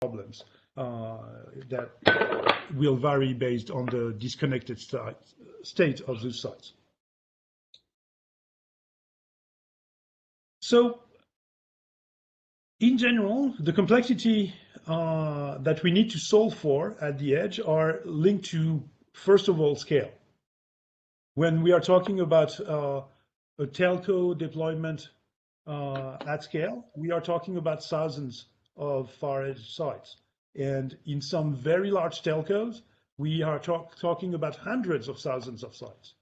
problems that will vary based on the disconnected state of those sites. So in general, the complexity that we need to solve for at the edge are linked to, first of all, scale. When we are talking about a telco deployment at scale, we are talking about thousands of far edge sites. And in some very large telcos, we are talking about hundreds of thousands of sites.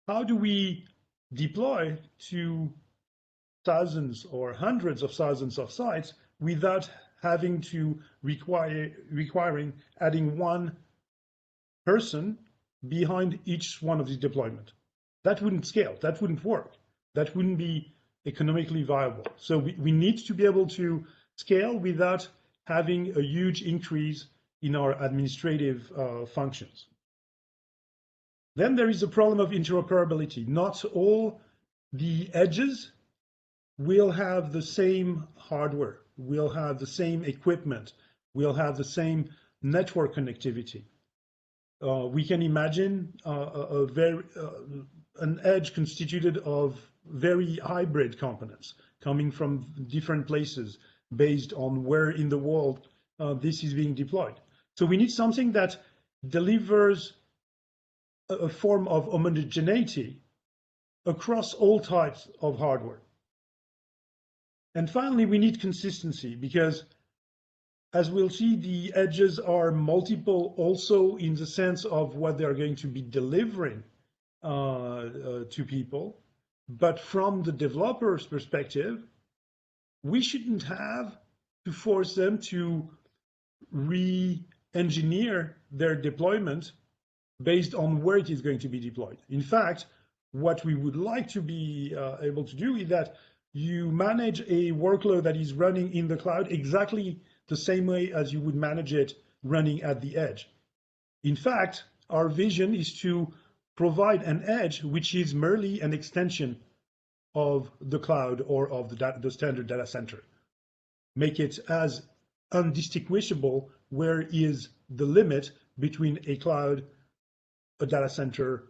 How do we deploy to thousands or hundreds of thousands of sites without having to requiring adding one person behind each one of these deployment? That wouldn't scale, that wouldn't work, that wouldn't be economically viable. So we need to be able to scale without having a huge increase in our administrative functions. Then there is a problem of interoperability. Not all the edges will have the same hardware, will have the same equipment, will have the same network connectivity. We can imagine an edge constituted of very hybrid components coming from different places based on where in the world this is being deployed. So we need something that delivers a form of homogeneity across all types of hardware. And finally, we need consistency, because as we'll see, the edges are multiple also in the sense of what they're going to be delivering to people. But from the developer's perspective, we shouldn't have to force them to re-engineer their deployment based on where it is going to be deployed. In fact, what we would like to be able to do is that you manage a workload that is running in the cloud exactly the same way as you would manage it running at the edge. In fact, our vision is to provide an edge which is merely an extension of the cloud or of the standard data center. Make it as undistinguishable where is the limit between a cloud, a data center,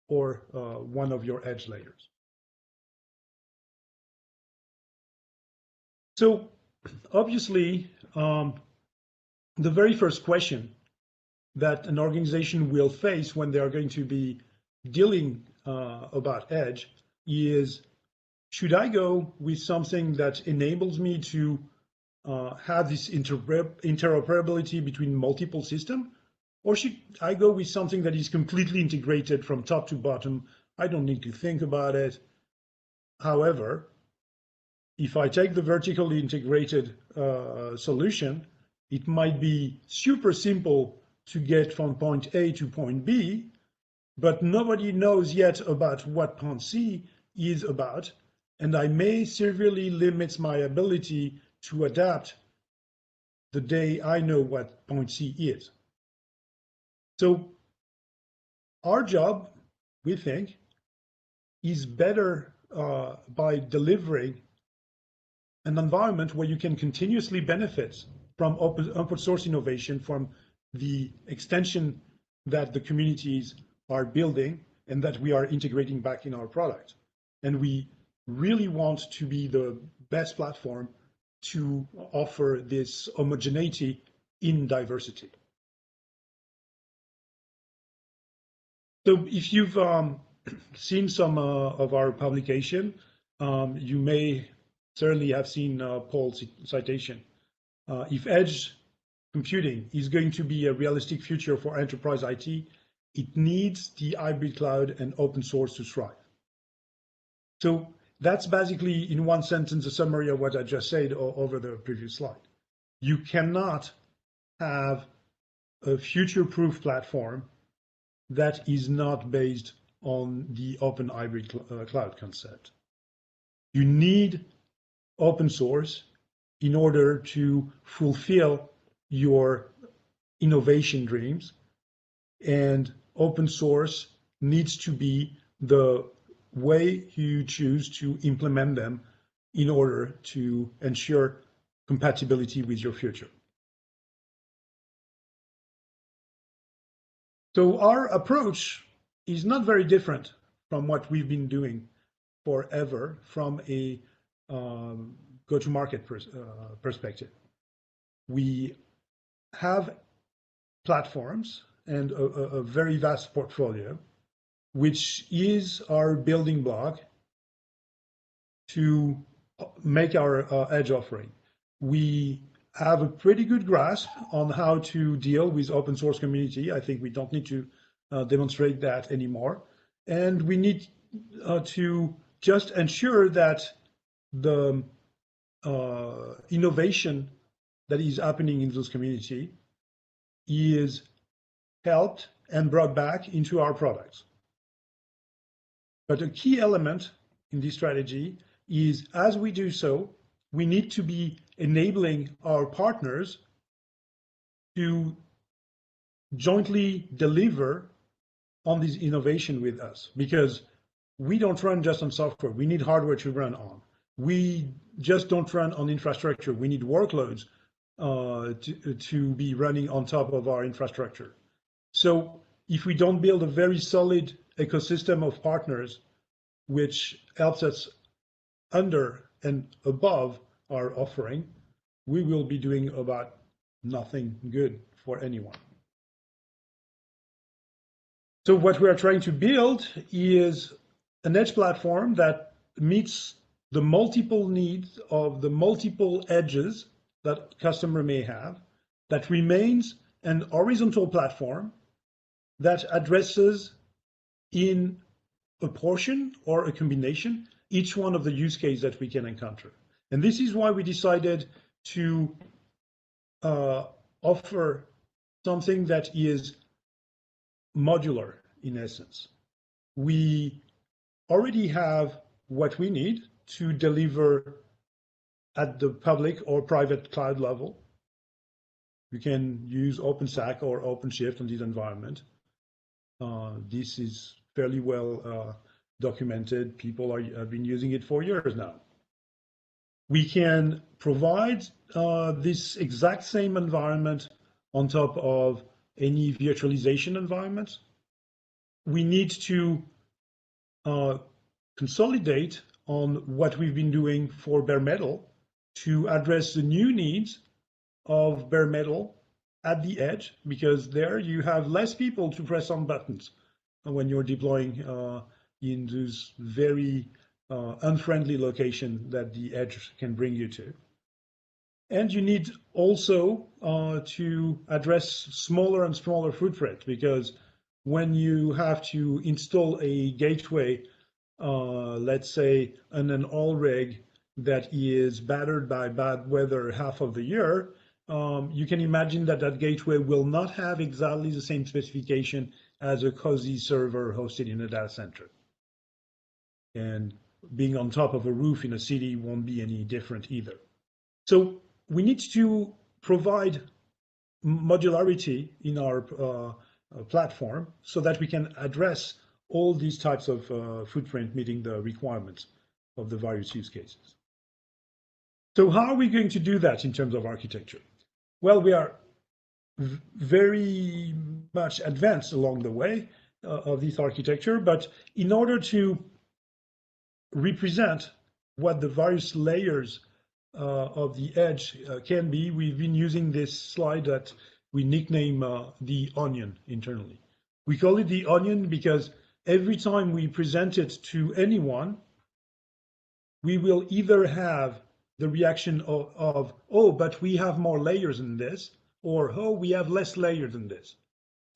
or one of your edge layers. So obviously, the very first question that an organization will face when they are going to be dealing about edge is, should I go with something that enables me to have this interoperability between multiple systems, or should I go with something that is completely integrated from top to bottom? I don't need to think about it. However, if I take the vertically integrated solution, it might be super simple to get from point A to point B, but nobody knows yet about what point C is about, and I may severely limit my ability to adapt the day I know what point C is. So our job, we think, is better by delivering an environment where you can continuously benefit from open source innovation, from the extension that the communities are building and that we are integrating back in our product. And we really want to be the best platform to offer this homogeneity in diversity. So if you've seen some of our publication, you may certainly have seen Paul's citation. If edge computing is going to be a realistic future for enterprise IT, it needs the hybrid cloud and open source to thrive. So that's basically, in one sentence, a summary of what I just said over the previous slide. You cannot have a future-proof platform that is not based on the open hybrid cloud concept. You need open source in order to fulfill your innovation dreams, and open source needs to be the way you choose to implement them in order to ensure compatibility with your future. So our approach is not very different from what we've been doing forever from a go-to-market perspective. We have platforms and a very vast portfolio, which is our building block to make our edge offering. We have a pretty good grasp on how to deal with open source community. I think we don't need to demonstrate that anymore. And we need to just ensure that the innovation that is happening in those community is helped and brought back into our products. But a key element in this strategy is, as we do so, we need to be enabling our partners to jointly deliver on this innovation with us, because we don't run just on software. We need hardware to run on. We just don't run on infrastructure. We need workloads to be running on top of our infrastructure. So if we don't build a very solid ecosystem of partners, which helps us under and above our offering, we will be doing about nothing good for anyone. So what we are trying to build is an edge platform that meets the multiple needs of the multiple edges that customer may have, that remains an horizontal platform that addresses in a portion or a combination each one of the use cases that we can encounter. And this is why we decided to offer something that is modular in essence. We already have what we need to deliver at the public or private cloud level. You can use OpenStack or Openshift in this environment. This is fairly well documented. People have been using it for years now. We can provide this exact same environment on top of any virtualization environment. We need to consolidate on what we've been doing for bare metal to address the new needs of bare metal at the edge, because there you have less people to press on buttons when you're deploying in those very unfriendly location that the edge can bring you to. And you need also to address smaller and smaller footprint, because when you have to install a gateway, let's say on an oil rig that is battered by bad weather half of the year, you can imagine that that gateway will not have exactly the same specification as a cozy server hosted in a data center. And being on top of a roof in a city won't be any different either. So we need to provide modularity in our platform so that we can address all these types of footprint meeting the requirements of the various use cases. So how are we going to do that in terms of architecture? Well, we are very much advanced along the way of this architecture, but in order to represent what the various layers of the edge can be, we've been using this slide that we nickname the onion internally. We call it the onion because every time we present it to anyone, we will either have the reaction of oh, but we have more layers than this, or oh, we have less layers than this.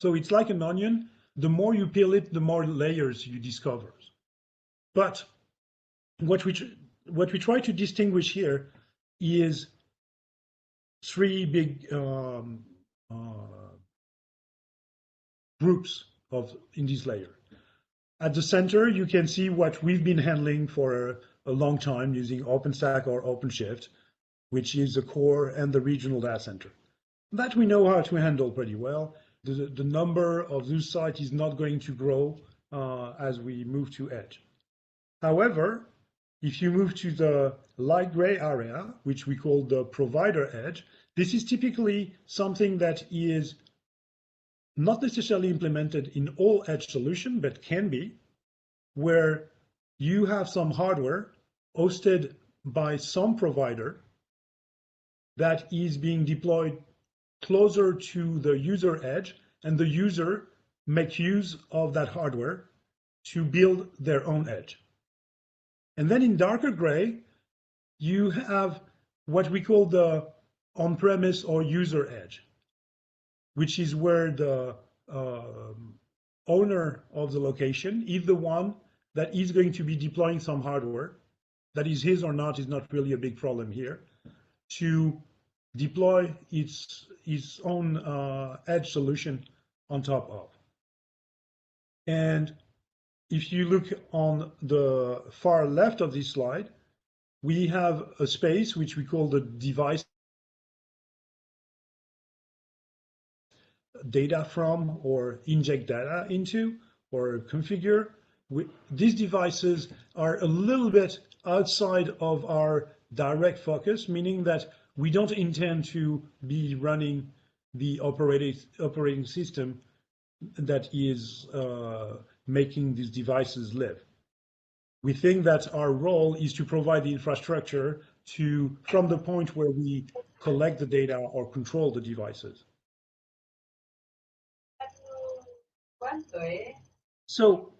So it's like an onion. The more you peel it, the more layers you discover. But what we try to distinguish here is three big groups in this layer. At the center, you can see what we've been handling for a long time using OpenStack or Openshift, which is the core and the regional data center. That we know how to handle pretty well. The number of those sites is not going to grow as we move to edge. However, If you move to the light gray area, which we call the provider edge, this is typically something that is not necessarily implemented in all edge solution, but can be, where you have some hardware hosted by some provider that is being deployed closer to the user edge, and the user make use of that hardware to build their own edge. And then in darker gray, you have what we call the on-premise or user edge, which is where the owner of the location is the one that is going to be deploying some hardware, that is his or not is not really a big problem here, to deploy its own edge solution on top of. And if you look on the far left of this slide, we have a space which we call the device data from, or inject data into, or configure. These devices are a little bit outside of our direct focus, meaning that we don't intend to be running the operating system that is making these devices live. We think that our role is to provide the infrastructure from the point where we collect the data or control the devices. So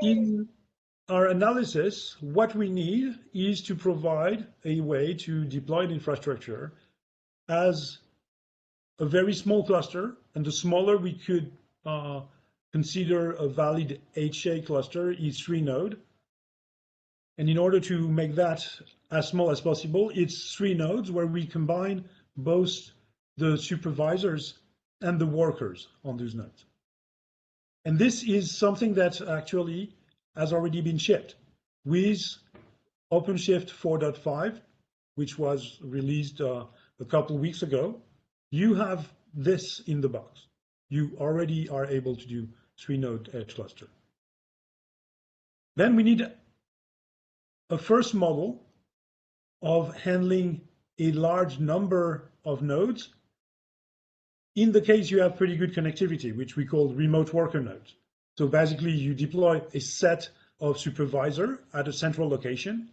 in our analysis, what we need is to provide a way to deploy the infrastructure as a very small cluster, and the smaller we could consider a valid HA cluster is 3 nodes. And in order to make that as small as possible, it's 3 nodes where we combine both the supervisors and the workers on those nodes. And this is something that actually has already been shipped with Openshift 4.5, which was released a couple of weeks ago. You have this in the box. You already are able to do 3-node edge cluster. Then we need a first model of handling a large number of nodes. In the case you have pretty good connectivity, which we call remote worker nodes. So basically you deploy a set of supervisor at a central location,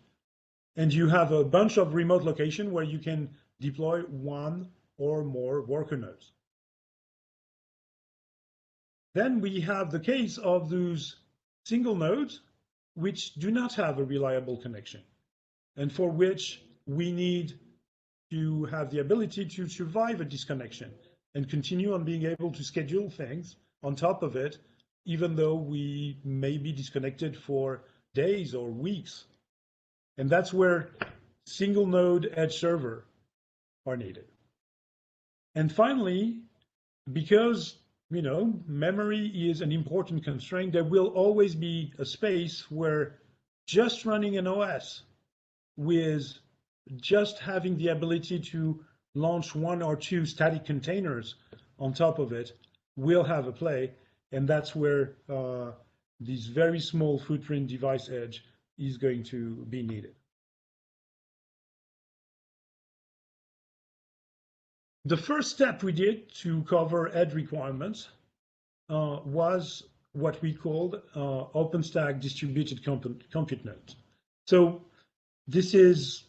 and you have a bunch of remote location where you can deploy 1 or more worker nodes. Then we have the case of those single nodes which do not have a reliable connection, and for which we need to have the ability to survive a disconnection and continue on being able to schedule things on top of it, even though we may be disconnected for days or weeks. And that's where single node edge server are needed. And finally, because memory is an important constraint, there will always be a space where just running an OS with just having the ability to launch 1 or 2 static containers on top of it will have a play. And that's where this very small footprint device edge is going to be needed. The first step we did to cover edge requirements was what we called OpenStack distributed compute nodes. So this is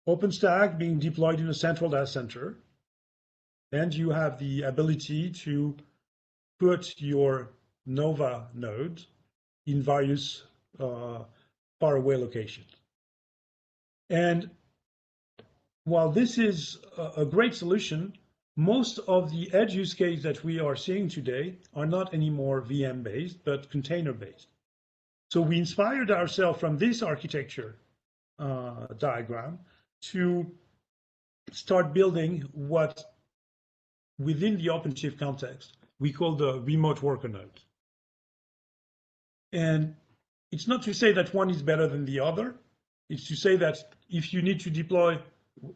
OpenStack being deployed in a central data center, and you have the ability to put your Nova nodes in various faraway locations. And while this is a great solution, most of the edge use cases that we are seeing today are not anymore VM-based, but container-based. So we inspired ourselves from this architecture diagram to start building what, within the Openshift context, we call the remote worker nodes. And it's not to say that one is better than the other. It's to say that if you need to deploy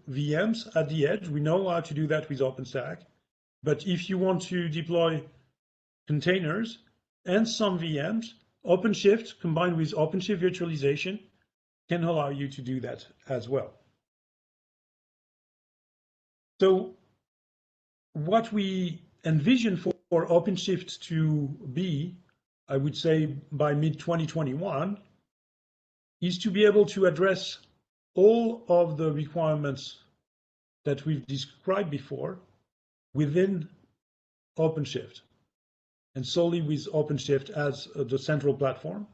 VMs at the edge, we know how to do that with OpenStack. But if you want to deploy containers and some VMs, OpenShift combined with OpenShift virtualization can allow you to do that as well. So what we envision for OpenShift to be, I would say by mid-2021, is to be able to address all of the requirements that we've described before within OpenShift, and solely with OpenShift as the central platform,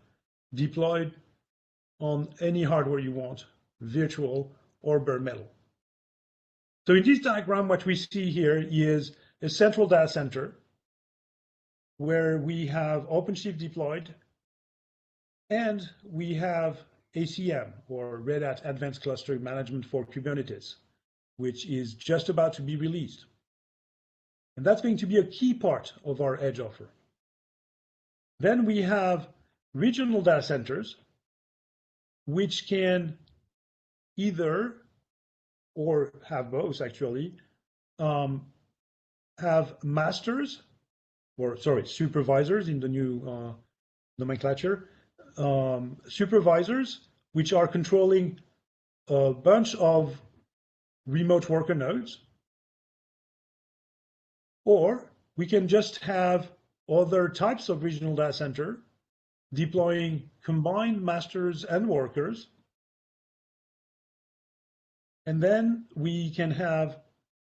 deployed on any hardware you want, virtual or bare metal. So in this diagram, what we see here is a central data center where we have OpenShift deployed, and we have ACM, or Red Hat Advanced Cluster Management for Kubernetes, which is just about to be released. And that's going to be a key part of our edge offer. Then we have regional data centers, which can either, or have both actually, have masters, or sorry, supervisors in the new nomenclature, supervisors, which are controlling a bunch of remote worker nodes, or we can just have other types of regional data center deploying combined masters and workers. And then we can have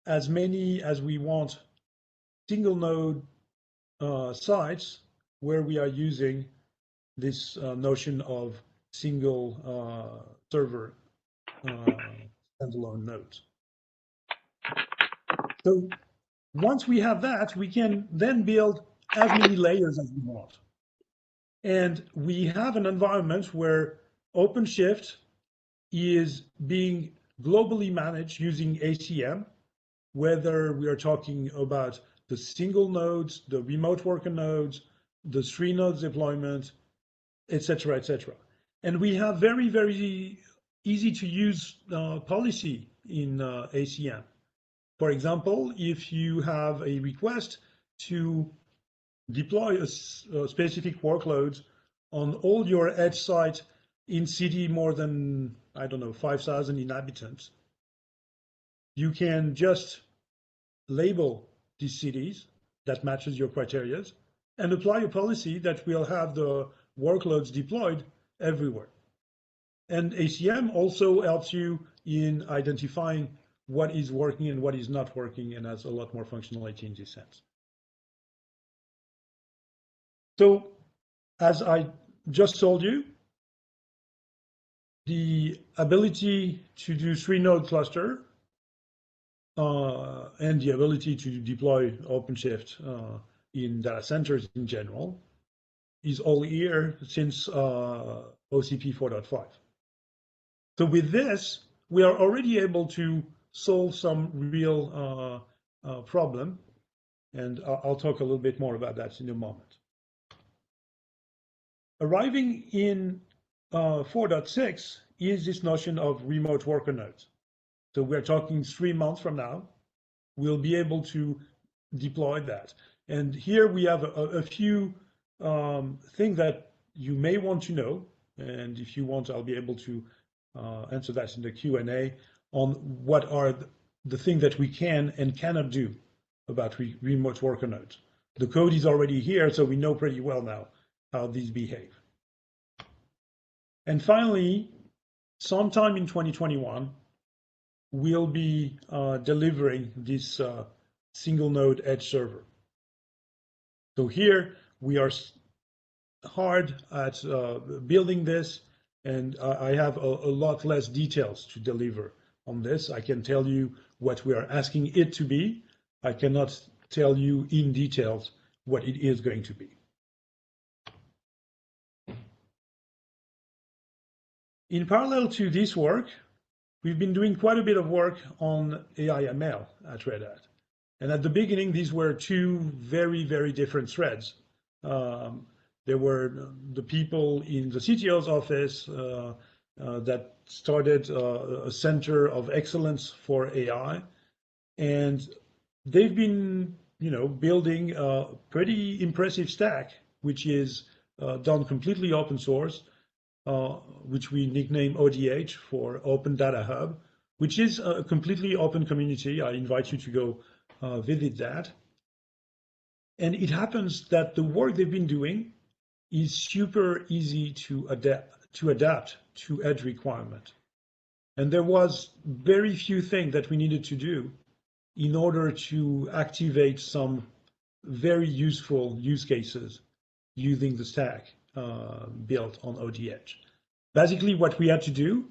as many as we want single node sites where we are using this notion of single server standalone nodes. So once we have that, we can then build as many layers as we want. And we have an environment where OpenShift is being globally managed using ACM, whether we are talking about the single nodes, the remote worker nodes, the 3 nodes deployment, etc., etc. And we have very, very easy to use policy in ACM. For example, if you have a request to deploy a specific workload on all your edge sites in city more than, I don't know, 5,000 inhabitants, you can just label these cities that matches your criteria and apply a policy that will have the workloads deployed everywhere. And ACM also helps you in identifying what is working and what is not working, and has a lot more functionality in this sense. So as I just told you, the ability to do 3-node cluster and the ability to deploy OpenShift in data centers in general is all here since OCP 4.5. So with this, we are already able to solve some real problem, and I'll talk a little bit more about that in a moment. Arriving in 4.6 is this notion of remote worker nodes. So we're talking 3 months from now, we'll be able to deploy that. And here we have a few things that you may want to know. And if you want, I'll be able to answer that in the Q&A on what are the things that we can and cannot do about remote worker nodes. The code is already here, so we know pretty well now how these behave. And finally, sometime in 2021, we'll be delivering this single node edge server. So here we are hard at building this, and I have a lot less details to deliver on this. I can tell you what we are asking it to be. I cannot tell you in details what it is going to be. In parallel to this work, we've been doing quite a bit of work on AI/ML at Red Hat. And at the beginning, these were 2 very, very different threads. There were the people in the CTO's office that started a center of excellence for AI. And they've been, building a pretty impressive stack, which is done completely open source, which we nickname ODH for Open Data Hub, which is a completely open community. I invite you to go visit that. And it happens that the work they've been doing is super easy to adapt to edge requirement. And there was very few things that we needed to do in order to activate some very useful use cases using the stack built on ODH. Basically, what we had to do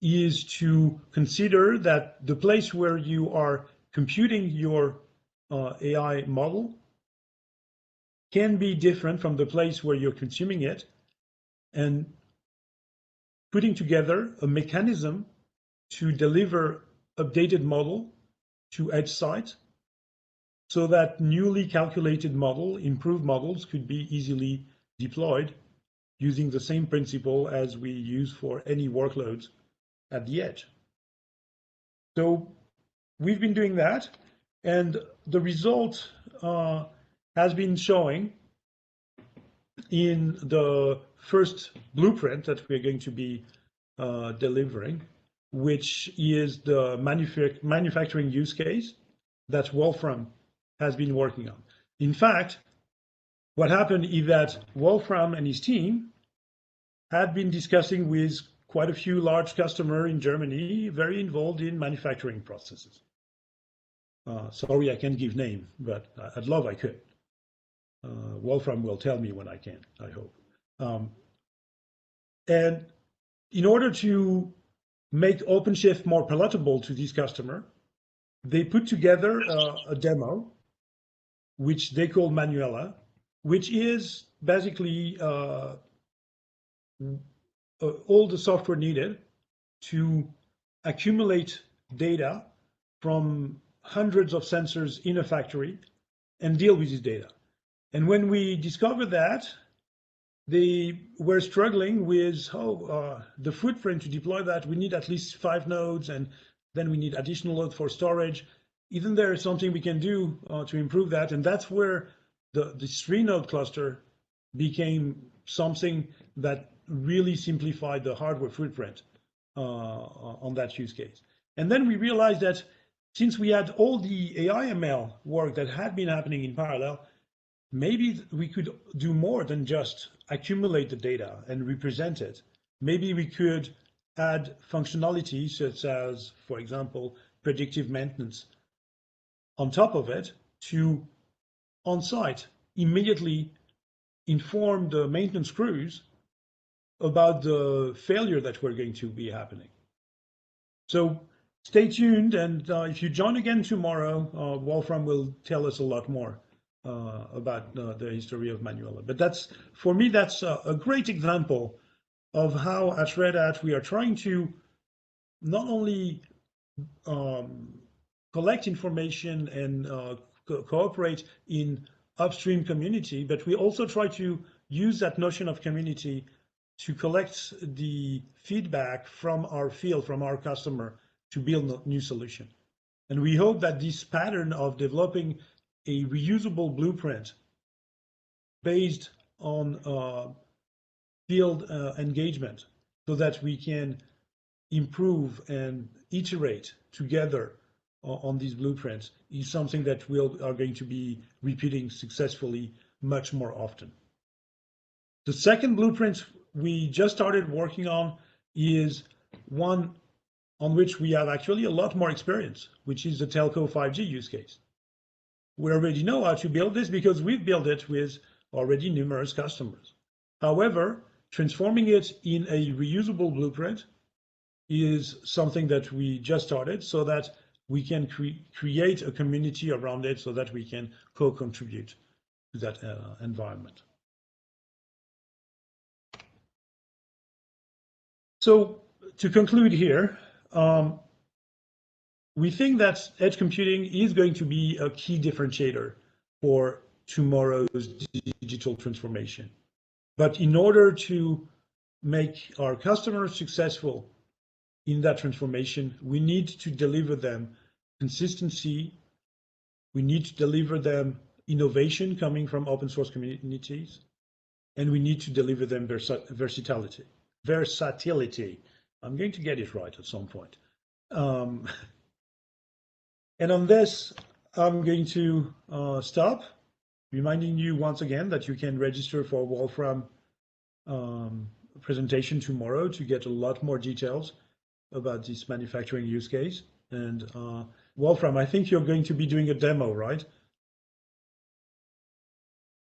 is to consider that the place where you are computing your AI model can be different from the place where you're consuming it, and putting together a mechanism to deliver updated model to edge site so that newly calculated model, improved models could be easily deployed using the same principle as we use for any workloads at the edge. So we've been doing that, and the result has been showing in the first blueprint that we're going to be delivering, which is the manufacturing use case that Wolfram has been working on. In fact, what happened is that Wolfram and his team had been discussing with quite a few large customers in Germany, very involved in manufacturing processes. Sorry, I can't give name, but I'd love I could. Wolfram will tell me when I can, I hope. And in order to make Openshift more palatable to this customer, they put together a demo, which they call Manuela, which is basically all the software needed to accumulate data from hundreds of sensors in a factory and deal with this data. And when we discovered that, they were struggling with the footprint to deploy that. We need at least 5 nodes, and then we need additional load for storage. Isn't there something we can do to improve that? And that's where the 3-node cluster became something that really simplified the hardware footprint on that use case. And then we realized that since we had all the AI/ML work that had been happening in parallel, maybe we could do more than just accumulate the data and represent it. Maybe we could add functionality such as, for example, predictive maintenance on top of it to, on site, immediately inform the maintenance crews about the failure that were going to be happening. So stay tuned, and if you join again tomorrow, Wolfram will tell us a lot more about the history of Manuela. But that's, for me, that's a great example of how at Red Hat we are trying to not only collect information and cooperate in upstream community, but we also try to use that notion of community to collect the feedback from our field, from our customer, to build new solution. And we hope that this pattern of developing a reusable blueprint based on field engagement, so that we can improve and iterate together on these blueprints, is something that we are going to be repeating successfully much more often. The second blueprint we just started working on is one on which we have actually a lot more experience, which is the telco 5G use case. We already know how to build this because we've built it with already numerous customers. However, transforming it in a reusable blueprint is something that we just started, so that we can create a community around it, so that we can co-contribute to that environment. So to conclude here, we think that edge computing is going to be a key differentiator for tomorrow's digital transformation. But in order to make our customers successful in that transformation, we need to deliver them consistency. We need to deliver them innovation coming from open source communities. and we need to deliver them versatility. I'm going to get it right at some point. And on this, I'm going to stop, reminding you once again that you can register for Wolfram presentation tomorrow to get a lot more details about this manufacturing use case. And Wolfram, I think you're going to be doing a demo, right?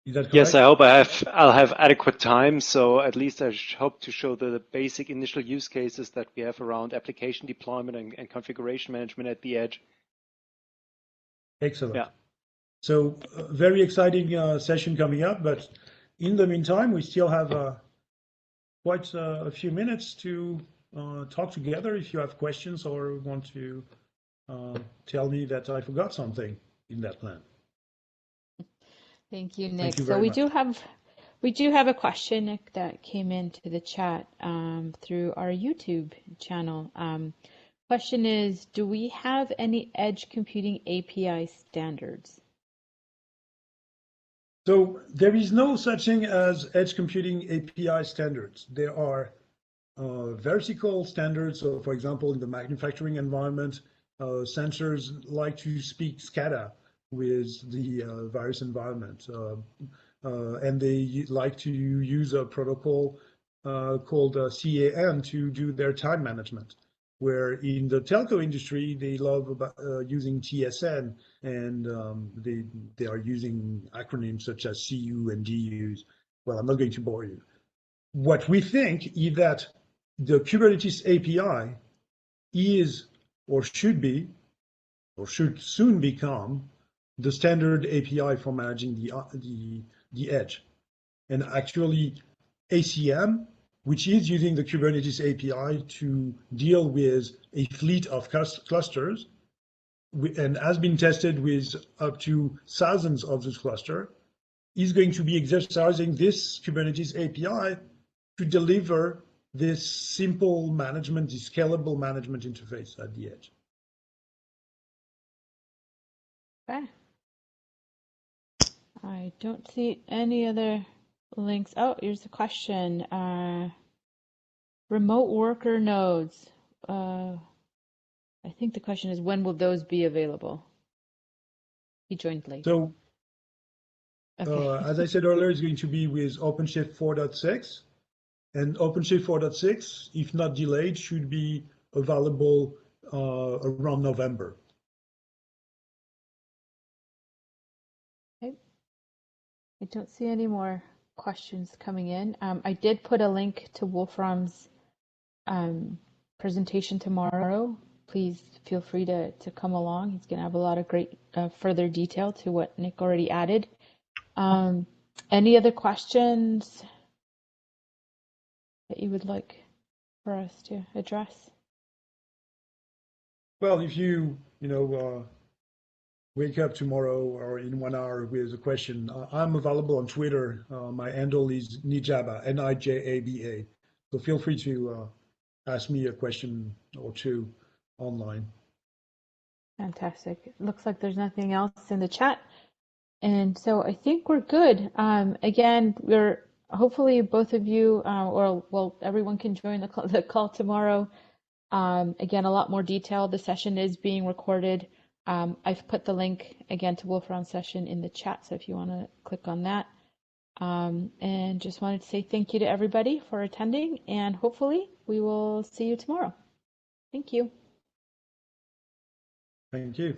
Is that correct? Yes, I hope I'll have adequate time. So at least I hope to show the basic initial use cases that we have around application deployment and configuration management at the edge. Excellent. Yeah. So very exciting session coming up, but in the meantime, we still have quite a few minutes to talk together if you have questions or want to tell me that I forgot something in that plan. Thank you, Nick. Thank you So very we do have a question, Nick, that came into the chat through our YouTube channel. Question is, do we have any edge computing API standards? So there is no such thing as edge computing API standards. There are vertical standards. So for example, in the manufacturing environment, sensors like to speak SCADA with the various environment. And they like to use a protocol called CAN to do their time management, where in the telco industry, they love using TSN, and they are using acronyms such as CU and DUs. Well, I'm not going to bore you. What we think is that the Kubernetes API is, or should be, or should soon become, the standard API for managing the edge. And actually, ACM, which is using the Kubernetes API to deal with a fleet of clusters, and has been tested with up to thousands of those clusters, is going to be exercising this Kubernetes API to deliver this simple management, this scalable management interface at the edge. Okay. I don't see any other links. Oh, here's a question. Remote worker nodes. I think the question is, when will those be available? He joined late. So, okay. as I said earlier, it's going to be with OpenShift 4.6. And OpenShift 4.6, if not delayed, should be available around November. Okay. I don't see any more questions coming in. I did put a link to Wolfram's presentation tomorrow. Please feel free to come along. He's going to have a lot of great further detail to what Nick already added. Any other questions that you would like for us to address? Well, if you wake up tomorrow or in 1 hour with a question, I'm available on Twitter. My handle is Nijaba, Nijaba. So feel free to ask me a question or two online. Fantastic. It looks like there's nothing else in the chat. And so I think we're good. Again, we're hopefully both of you, or well, everyone can join the call tomorrow. Again, a lot more detail. The session is being recorded. I've put the link again to Wolfram's session in the chat, so if you want to click on that. And just wanted to say thank you to everybody for attending, and hopefully we will see you tomorrow. Thank you. Thank you.